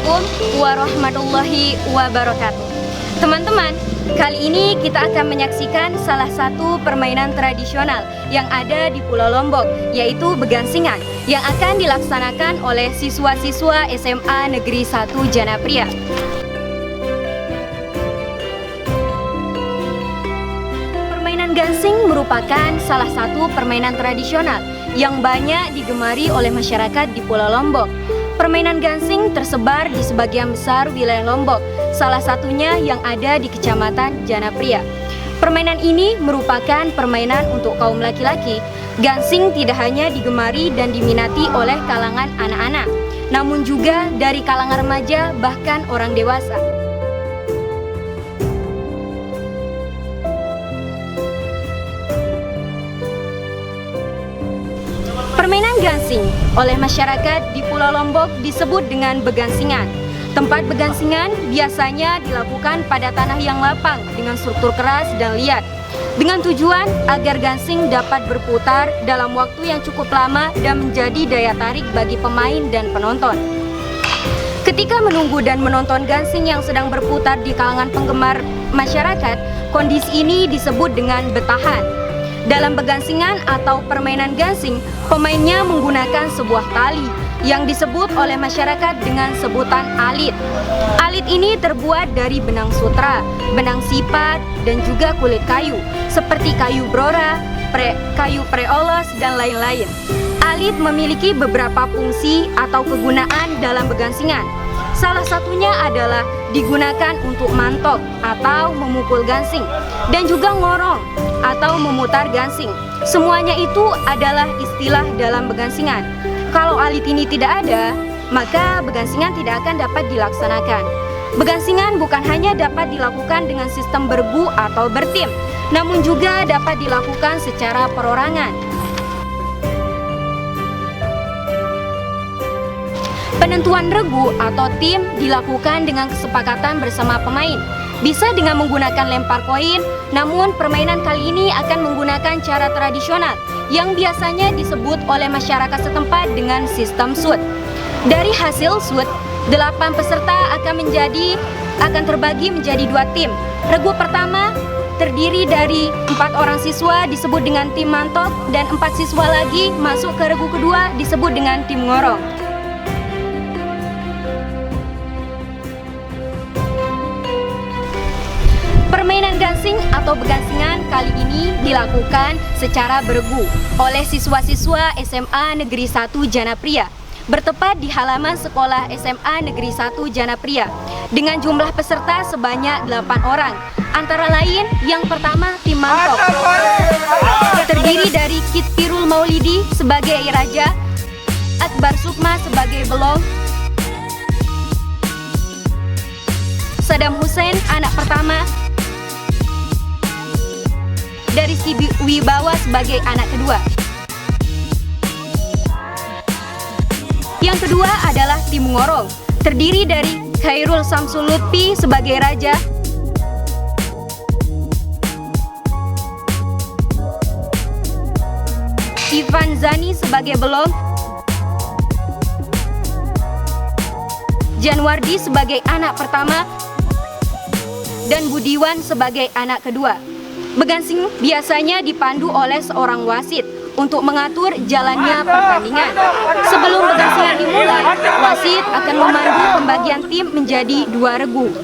Assalamualaikum warahmatullahi wabarakatuh. Teman-teman, kali ini kita akan menyaksikan salah satu permainan tradisional yang ada di Pulau Lombok, yaitu Begansingan, yang akan dilaksanakan oleh siswa-siswa SMA Negeri 1 Janapria. Permainan gansing merupakan salah satu permainan tradisional yang banyak digemari oleh masyarakat di Pulau Lombok. Permainan gansing tersebar di sebagian besar wilayah Lombok, salah satunya yang ada di Kecamatan Janapria. Permainan ini merupakan permainan untuk kaum laki-laki. Gansing tidak hanya digemari dan diminati oleh kalangan anak-anak, namun juga dari kalangan remaja bahkan orang dewasa. Permainan gansing oleh masyarakat di Pulau Lombok disebut dengan begansingan. Tempat begansingan biasanya dilakukan pada tanah yang lapang dengan struktur keras dan liat, dengan tujuan agar gansing dapat berputar dalam waktu yang cukup lama dan menjadi daya tarik bagi pemain dan penonton. Ketika menunggu dan menonton gansing yang sedang berputar di kalangan penggemar masyarakat, kondisi ini disebut dengan betahan. Dalam begansingan atau permainan gansing, pemainnya menggunakan sebuah tali yang disebut oleh masyarakat dengan sebutan alit. Alit ini terbuat dari benang sutra, benang sipat, dan juga kulit kayu, seperti kayu brora, kayu preolos, dan lain-lain. Alit memiliki beberapa fungsi atau kegunaan dalam begansingan. Salah satunya adalah digunakan untuk mantok atau memukul gansing, dan juga ngorong atau memutar gansing. Semuanya itu adalah istilah dalam begansingan. Kalau alit ini tidak ada, maka begansingan tidak akan dapat dilaksanakan. Begansingan bukan hanya dapat dilakukan dengan sistem bergu atau bertim, namun juga dapat dilakukan secara perorangan. Penentuan regu atau tim dilakukan dengan kesepakatan bersama pemain. Bisa dengan menggunakan lempar koin, namun permainan kali ini akan menggunakan cara tradisional yang biasanya disebut oleh masyarakat setempat dengan sistem shoot. Dari hasil shoot, 8 peserta akan terbagi menjadi 2 tim. Regu pertama terdiri dari 4 orang siswa disebut dengan tim mantok, dan 4 siswa lagi masuk ke regu kedua disebut dengan tim ngorong. Permainan gansing atau begansingan kali ini dilakukan secara beregu oleh siswa-siswa SMA Negeri 1 Janapria, bertepat di halaman sekolah SMA Negeri 1 Janapria, dengan jumlah peserta sebanyak 8 orang. Antara lain, yang pertama tim mantok, terdiri dari Kitkirul Maulidi sebagai raja, Akbar Sukma sebagai belong, Saddam Hussein anak pertama, dari si Wibawa sebagai anak kedua. Yang kedua adalah tim ngorong, terdiri dari Khairul Samsul Lutfi sebagai raja, Ivan Zani sebagai belong, Janwardi sebagai anak pertama, dan Budiwan sebagai anak kedua. Begansing biasanya dipandu oleh seorang wasit untuk mengatur jalannya pertandingan. Sebelum begansingan dimulai, wasit akan memandu pembagian tim menjadi 2 regu.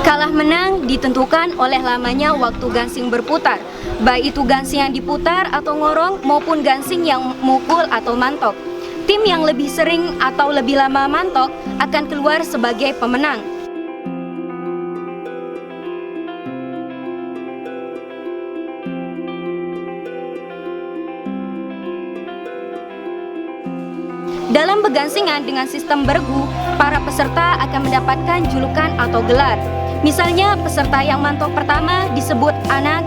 Kalah menang ditentukan oleh lamanya waktu gansing berputar, baik itu gansing yang diputar atau ngorong maupun gansing yang mukul atau mantok. Tim yang lebih sering atau lebih lama mantok akan keluar sebagai pemenang. Dalam begansingan dengan sistem bergu, para peserta akan mendapatkan julukan atau gelar. Misalnya, peserta yang mantok pertama disebut anak,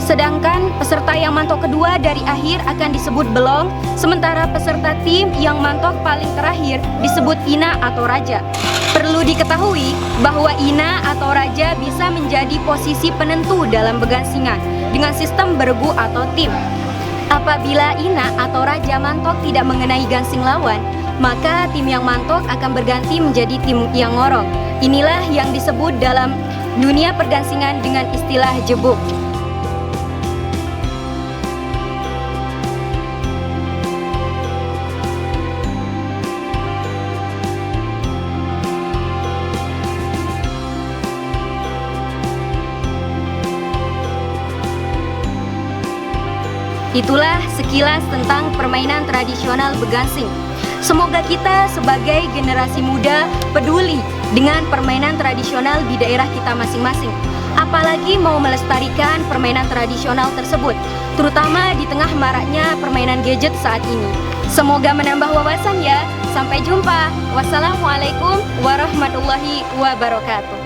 sedangkan peserta yang mantok kedua dari akhir akan disebut belong, sementara peserta tim yang mantok paling terakhir disebut ina atau raja. Perlu diketahui bahwa ina atau raja bisa menjadi posisi penentu dalam begansingan dengan sistem bergu atau tim. Apabila ina atau raja mantok tidak mengenai gansing lawan, maka tim yang mantok akan berganti menjadi tim yang ngorok. Inilah yang disebut dalam dunia pergansingan dengan istilah jebuk. Itulah sekilas tentang permainan tradisional begansing. Semoga kita sebagai generasi muda peduli dengan permainan tradisional di daerah kita masing-masing. Apalagi mau melestarikan permainan tradisional tersebut, terutama di tengah maraknya permainan gadget saat ini. Semoga menambah wawasan ya. Sampai jumpa. Wassalamualaikum warahmatullahi wabarakatuh.